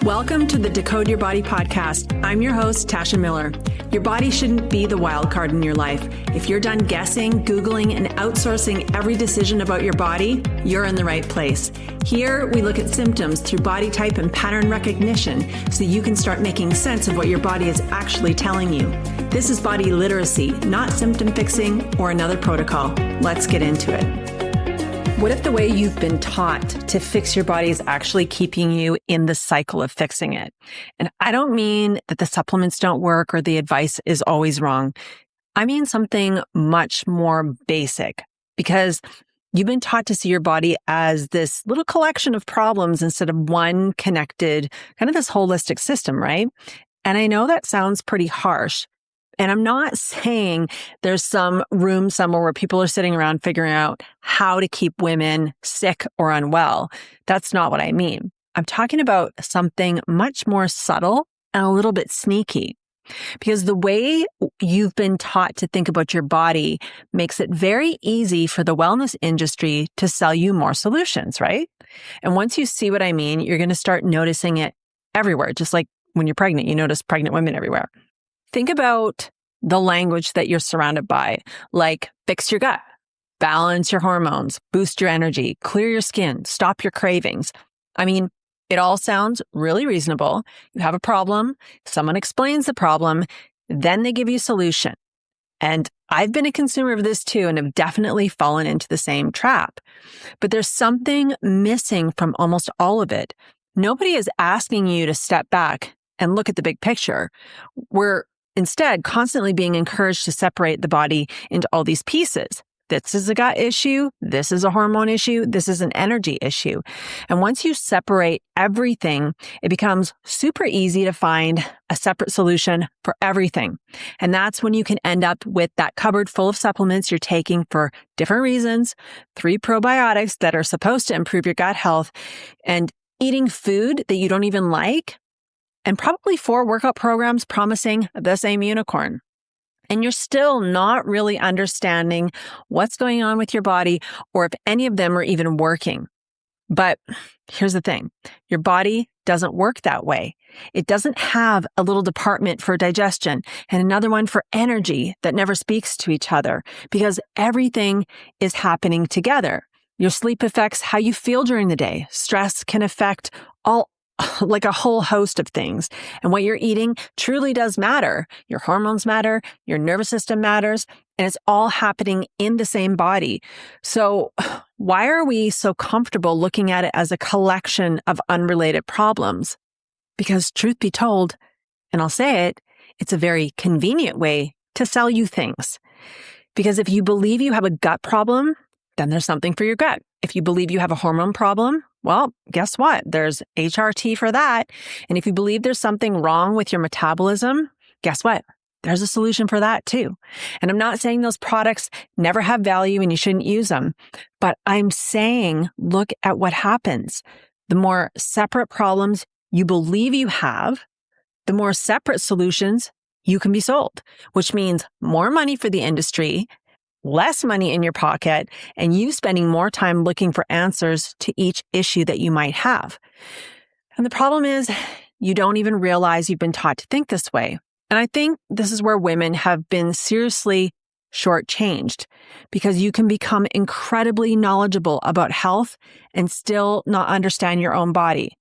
Welcome to the Decode Your Body podcast. I'm your host, Tasha Miller. Your body shouldn't be the wild card in your life. If you're done guessing, Googling, and outsourcing every decision about your body, you're in the right place. Here, we look at symptoms through body type and pattern recognition so you can start making sense of what your body is actually telling you. This is body literacy, not symptom fixing or another protocol. Let's get into it. What if the way you've been taught to fix your body is actually keeping you in the cycle of fixing it? And I don't mean that the supplements don't work or the advice is always wrong. I mean something much more basic, because you've been taught to see your body as this little collection of problems instead of one connected, kind of this holistic system, right? And I know that sounds pretty harsh. And I'm not saying there's some room somewhere where people are sitting around figuring out how to keep women sick or unwell. That's not what I mean. I'm talking about something much more subtle and a little bit sneaky. Because the way you've been taught to think about your body makes it very easy for the wellness industry to sell you more solutions, right? And once you see what I mean, you're going to start noticing it everywhere. Just like when you're pregnant, you notice pregnant women everywhere. Think about the language that you're surrounded by, like fix your gut, balance your hormones, boost your energy, clear your skin, stop your cravings. I mean, it all sounds really reasonable. You have a problem, someone explains the problem, then they give you a solution. And I've been a consumer of this too, and have definitely fallen into the same trap. But there's something missing from almost all of it. Nobody is asking you to step back and look at the big picture. We're instead constantly being encouraged to separate the body into all these pieces. This is a gut issue. This is a hormone issue. This is an energy issue. And once you separate everything, it becomes super easy to find a separate solution for everything. And that's when you can end up with that cupboard full of supplements you're taking for different reasons, 3 probiotics that are supposed to improve your gut health, and eating food that you don't even like, and probably 4 workout programs promising the same unicorn. And you're still not really understanding what's going on with your body or if any of them are even working. But here's the thing. Your body doesn't work that way. It doesn't have a little department for digestion and another one for energy that never speaks to each other, because everything is happening together. Your sleep affects how you feel during the day. Stress can affect like a whole host of things. And what you're eating truly does matter. Your hormones matter, your nervous system matters, and it's all happening in the same body. So why are we so comfortable looking at it as a collection of unrelated problems? Because truth be told, and I'll say it, it's a very convenient way to sell you things. Because if you believe you have a gut problem, then there's something for your gut. If you believe you have a hormone problem, well, guess what? There's HRT for that. And if you believe there's something wrong with your metabolism, guess what? There's a solution for that too. And I'm not saying those products never have value and you shouldn't use them, but I'm saying look at what happens. The more separate problems you believe you have, the more separate solutions you can be sold, which means more money for the industry, less money in your pocket, and you spending more time looking for answers to each issue that you might have. And the problem is you don't even realize you've been taught to think this way. And I think this is where women have been seriously shortchanged, because you can become incredibly knowledgeable about health and still not understand your own body.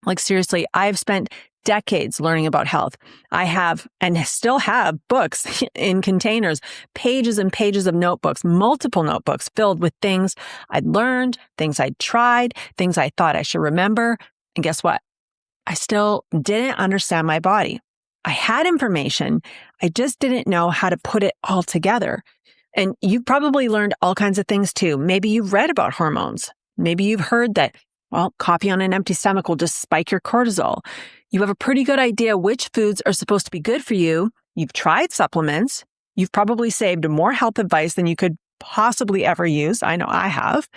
Like seriously, I've spent decades learning about health. I have and still have books in containers, pages and pages of notebooks, multiple notebooks filled with things I'd learned, things I'd tried, things I thought I should remember. And guess what? I still didn't understand my body. I had information. I just didn't know how to put it all together. And you've probably learned all kinds of things too. Maybe you've read about hormones. Maybe you've heard that, well, coffee on an empty stomach will just spike your cortisol. You have a pretty good idea which foods are supposed to be good for you. You've tried supplements. You've probably saved more health advice than you could possibly ever use. I know I have.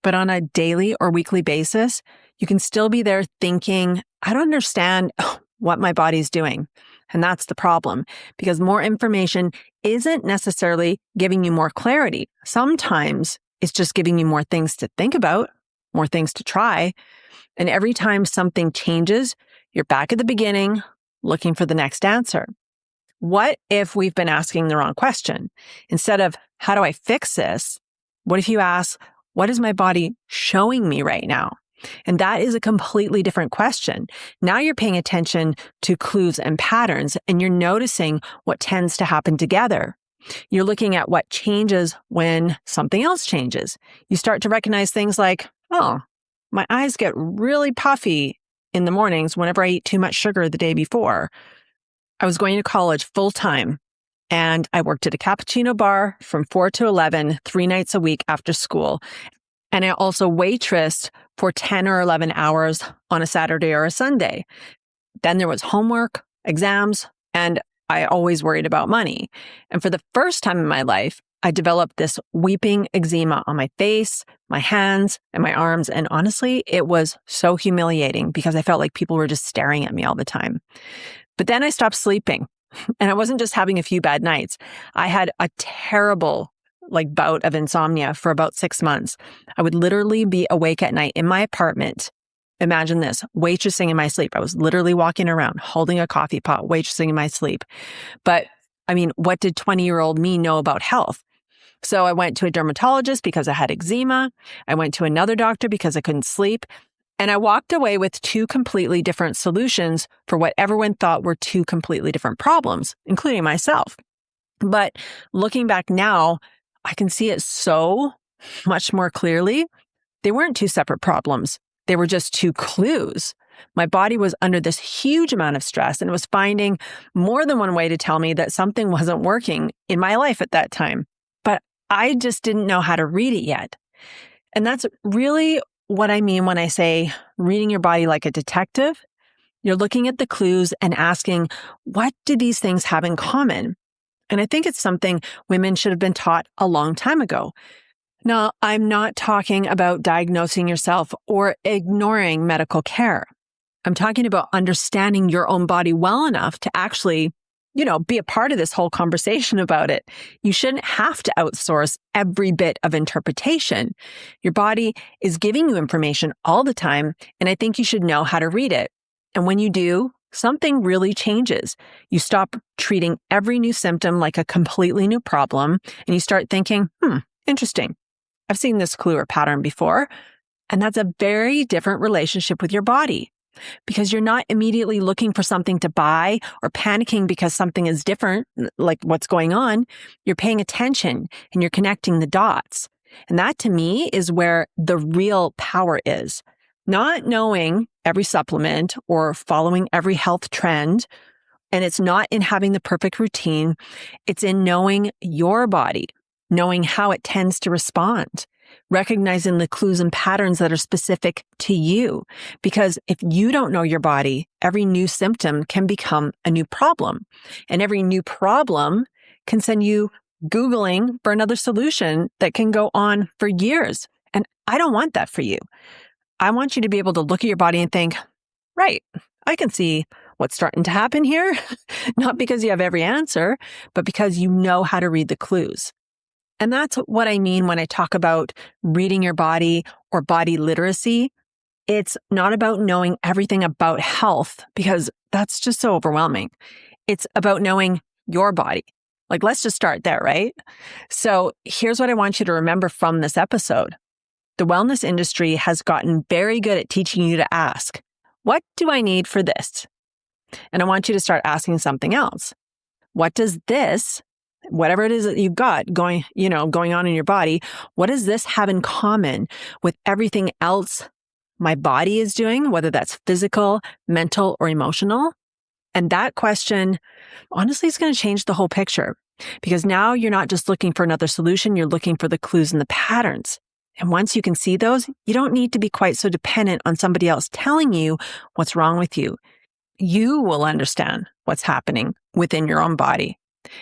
But on a daily or weekly basis, you can still be there thinking, I don't understand what my body's doing. And that's the problem, because more information isn't necessarily giving you more clarity. Sometimes it's just giving you more things to think about, more things to try. And every time something changes, You're back at the beginning, looking for the next answer. What if we've been asking the wrong question? Instead of, how do I fix this? What if you ask, what is my body showing me right now? And that is a completely different question. Now you're paying attention to clues and patterns, and you're noticing what tends to happen together. You're looking at what changes when something else changes. You start to recognize things like, oh, my eyes get really puffy in the mornings whenever I eat too much sugar the day before. I was going to college full time, and I worked at a cappuccino bar from 4 to 11, 3 nights a week after school. And I also waitressed for 10 or 11 hours on a Saturday or a Sunday. Then there was homework, exams, and I always worried about money. And for the first time in my life, I developed this weeping eczema on my face, my hands, and my arms. And honestly, it was so humiliating because I felt like people were just staring at me all the time. But then I stopped sleeping, and I wasn't just having a few bad nights. I had a terrible bout of insomnia for about 6 months. I would literally be awake at night in my apartment. Imagine this, waitressing in my sleep. I was literally walking around holding a coffee pot, waitressing in my sleep. But I mean, what did 20-year-old me know about health? So I went to a dermatologist because I had eczema. I went to another doctor because I couldn't sleep. And I walked away with 2 completely different solutions for what everyone thought were 2 completely different problems, including myself. But looking back now, I can see it so much more clearly. They weren't 2 separate problems. They were just 2 clues. My body was under this huge amount of stress, and it was finding more than one way to tell me that something wasn't working in my life at that time. But I just didn't know how to read it yet. And that's really what I mean when I say reading your body like a detective. You're looking at the clues and asking, what do these things have in common? And I think it's something women should have been taught a long time ago. Now, I'm not talking about diagnosing yourself or ignoring medical care. I'm talking about understanding your own body well enough to actually, be a part of this whole conversation about it. You shouldn't have to outsource every bit of interpretation. Your body is giving you information all the time, and I think you should know how to read it. And when you do, something really changes. You stop treating every new symptom like a completely new problem, and you start thinking, interesting. I've seen this clue or pattern before. And that's a very different relationship with your body, because you're not immediately looking for something to buy or panicking because something is different, like what's going on. You're paying attention and you're connecting the dots. And that to me is where the real power is. Not knowing every supplement or following every health trend. And it's not in having the perfect routine. It's in knowing your body, knowing how it tends to respond, recognizing the clues and patterns that are specific to you. Because if you don't know your body, every new symptom can become a new problem. And every new problem can send you Googling for another solution that can go on for years. And I don't want that for you. I want you to be able to look at your body and think, right, I can see what's starting to happen here. Not because you have every answer, but because you know how to read the clues. And that's what I mean when I talk about reading your body or body literacy. It's not about knowing everything about health, because that's just so overwhelming. It's about knowing your body. Let's just start there, right? So here's what I want you to remember from this episode. The wellness industry has gotten very good at teaching you to ask, what do I need for this? And I want you to start asking something else. What does this, whatever it is that you've got going on in your body, what does this have in common with everything else my body is doing, whether that's physical, mental, or emotional? And that question, honestly, is going to change the whole picture, because now you're not just looking for another solution, you're looking for the clues and the patterns. And once you can see those, you don't need to be quite so dependent on somebody else telling you what's wrong with you. You will understand what's happening within your own body.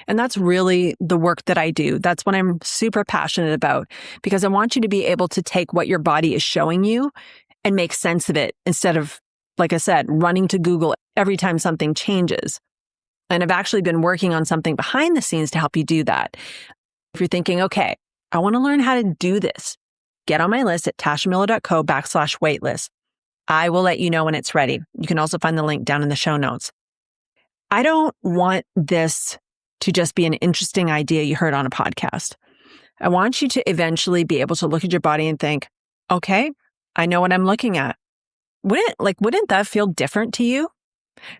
And that's really the work that I do. That's what I'm super passionate about, because I want you to be able to take what your body is showing you and make sense of it instead of, like I said, running to Google every time something changes. And I've actually been working on something behind the scenes to help you do that. If you're thinking, okay, I want to learn how to do this, get on my list at tashamiller.co/waitlist. I will let you know when it's ready. You can also find the link down in the show notes. I don't want this to just be an interesting idea you heard on a podcast. I want you to eventually be able to look at your body and think, okay, I know what I'm looking at. Wouldn't that feel different to you?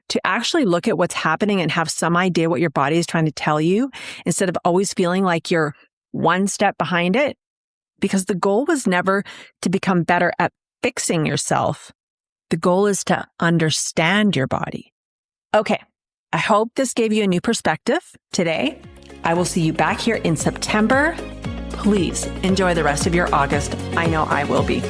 To actually look at what's happening and have some idea what your body is trying to tell you instead of always feeling like you're one step behind it? Because the goal was never to become better at fixing yourself. The goal is to understand your body. Okay, I hope this gave you a new perspective today. I will see you back here in September. Please enjoy the rest of your August. I know I will be.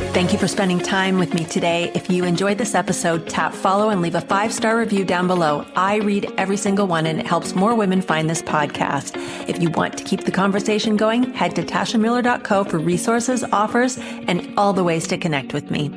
Thank you for spending time with me today. If you enjoyed this episode, tap follow and leave a 5-star review down below. I read every single one and it helps more women find this podcast. If you want to keep the conversation going, head to tashamiller.co for resources, offers, and all the ways to connect with me.